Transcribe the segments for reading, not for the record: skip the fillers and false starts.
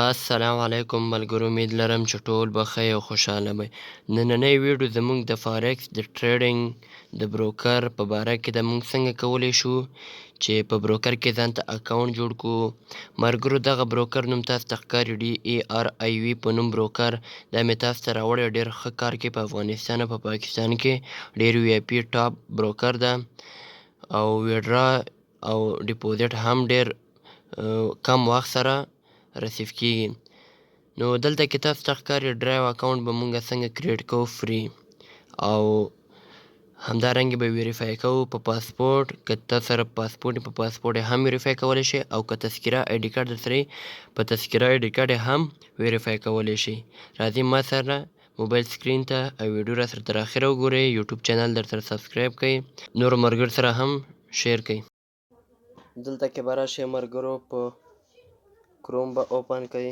السلام علیکم ملګرو، امید لرم چې ټول به ښه او خوشحاله وئ. نننۍ ویډیو زموږ د فارکس د ټریډینګ د بروکر په باره کې ده. موږ څنګه کولی شو چې په بروکر کې ځان ته اکاونټ جوړ کړو. ملګرو، دغه بروکر نوم تاسو ته ښکاري DARIV په نوم بروکر. دا مې تاسو ته راوړی، ډېر ښه کار کوي په افغانستان او په پاکستان کې. ډېر VIP ټاپ بروکر ده او ویډرا او ډیپوزیټ هم ډېر کم وخت سره رسیف کیږي. نو دلته کې تاسو ته ښکاري ډرایو اکاونټ به مونږ څنګه کریټ کوو فری، او همدارنګه به ویریفای کوو په پاسپورټ. که تاسو سره پاسپورټ په پاسپورټ هم ویریفای کولی شئ، او که تذکره آی ډي کارت درسره په تذکره آی ډي کارت هم ویریفای کولی شئ. راځئ ما سره موبایل سکرین ته او ویډیو را سره تر اخره وګورئ. یوټیوب چینل در سره سبسکرایب کړئ، نورو ملګرو سره هم شیر کړئ. دلته کې به راشئ ملګرو، په کروم به اوپن کړئ،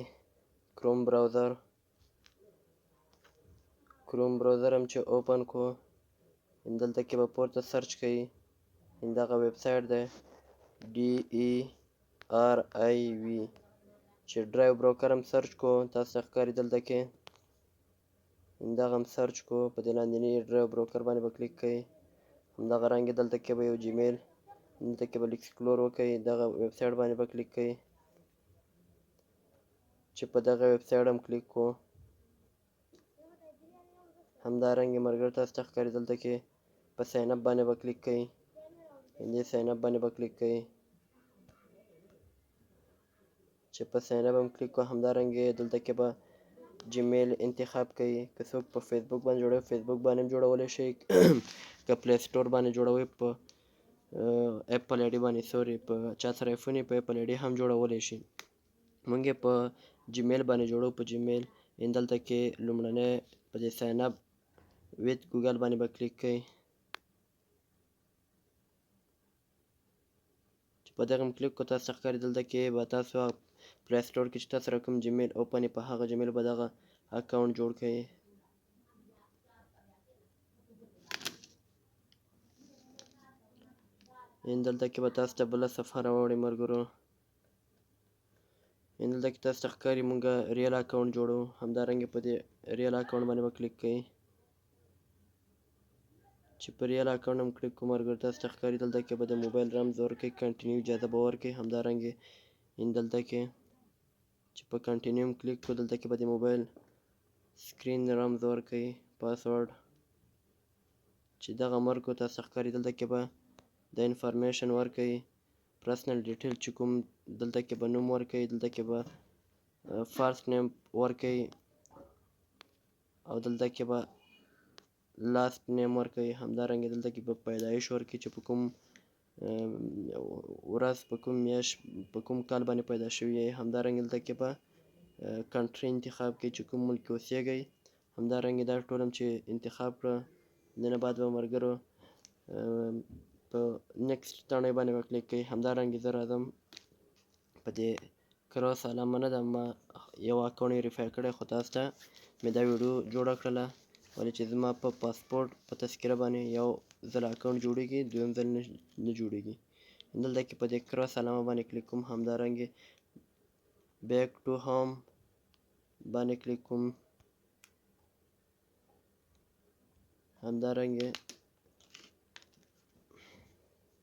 کروم براوزر هم چې اوپن کو، دلته کې به پورته سرچ کړئ. دغه ویب سایټ دی DARIV، چې ډرایو بروکر هم سرچ کو تاسو ته ښکاري. دلته کې دغه هم سرچ کو، په دې لاندې ډرایو بروکر باندې به کلیک کړئ. همدغه رنګې دلته کې به یو جیمیل، دلته کې به ایکسپلور وکړئ، دغه ویب سایټ باندې به کلیک کړئ. چې په دغه ویب سایټ هم کلیک کو، همدارنګه ملګرو تاسو ته ښکاري دلته کې په ساین اپ باندې به کلیک کړئ. دې ساین اپ باندې به کلیک کړئ. چې په ساین اپ هم کلیک کو، همدارنګه دلته کې به جیمیل انتخاب کړئ. که څوک په فیسبوک باندې جوړوي، فیسبوک باندې هم جوړولی شئ. که پلی سټور باندې جوړوي، په اپل آی ډي باندې، سوري، په چا سره ایفون په اپل آی ډي هم جوړولی شئ. مونږ یې په جیمیل باندې جوړو. په جیمیل دلته کې لومړنی په دې ساین اپ ویت ګوګل باندې به کلیک کړئ. چې په دغه کلیک کو، تاسو ته ښکاري دلته کې به تاسو پلی سټور کې چې تاسو سره کوم جیمیل اوپن په هغه جیمیل به دغه اکاونټ جوړ کړئ. دلته کې به تاسو ته بله صفحه راوړي ملګرو. دلته کې تاسو ته ښکاري مونږ ریل اکاونټ جوړو. همدارنګه په دې ریل اکاونټ باندې به کلیک کړئ. چې په ریل اکاونټ هم کلیک کوو ملګرو، تاسو ته ښکاري دلته کې به د موبایل رمز ورکړئ، کنټینیو اجازه به ورکړئ. همدارنګه دلته کې چې په کنټینیو هم کلیک کوو، دلته کې به د موبایل سکرین رمز ورکړئ، پاسورډ. چې دغه ورکړو، تاسو ته ښکاري دلته کې به د انفارمیشن ورکړئ، پرسنل ډیټیل چې کوم دلته کې به نوم ورکړئ، دلته کې به فرست نیم ورکړئ، او دلته کې به لاست نیم ورکړئ. همدارنګه دلته کې به پیدایش ورکړئ، چې په کوم ورځ، په کوم میاشت، په کوم کال باندې پیدا شوي یې. همدارنګه دلته کې به کنټري انتخاب کړئ، چې کوم ملک کې اوسیږئ. همدارنګه دا ټول هم چې انتخاب کړه، دنه بعد به ملګرو په نیکسټ تڼۍ باندې به کلیک کړئ. همدارنګه زه راځم په دې کراس علامه نه ده، ما یو اکاونټ ویریفای کړی، خو تاسو ته مې دا ویډیو جوړه کړله، ولې چې زما په پاسپورټ په تذکره باندې یو ځل اکاونټ جوړیږي، دویم ځل نه جوړیږي. دلته کې په دې کراس علامه باندې کلیک کوم، همدارنګه بیک ټو هوم باندې کلیک کوم. همدارنګه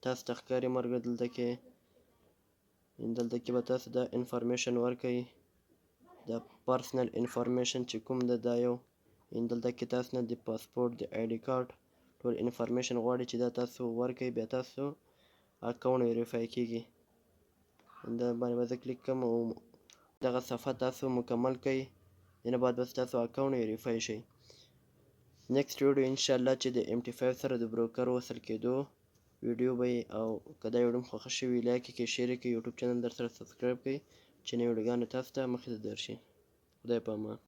تاسو ته ښکاري ملګرو دلته کې به تاسو د انفارمیشن ورکړئ، د پرسنل انفارمیشن چې کوم ده، دا یو دلته کې تاسو نه د پاسپورټ، د آی ډي کارت ټول انفارمیشن غواړي، چې دا تاسو ورکړئ، بیا تاسو اکاونټ ویریفای کیږي. دا باندې به زه کلیک کوم، او دغه صفحه تاسو مکمل کړئ، دنه بعد بس تاسو اکاونټ ویریفای شئ. نیکسټ ویډیو انشاءالله چې د MT5 سره د بروکر وصل کېدو ویډیو به وي. او که دا ویډیو مو خوښه شوي، لایک یې کړئ، شیر یې کړئ، یوټیوب چینل در سره سبسکرایب کړئ، چې نوې ویډیوګانې تاسو ته مخې ته درشي. خدای په امان.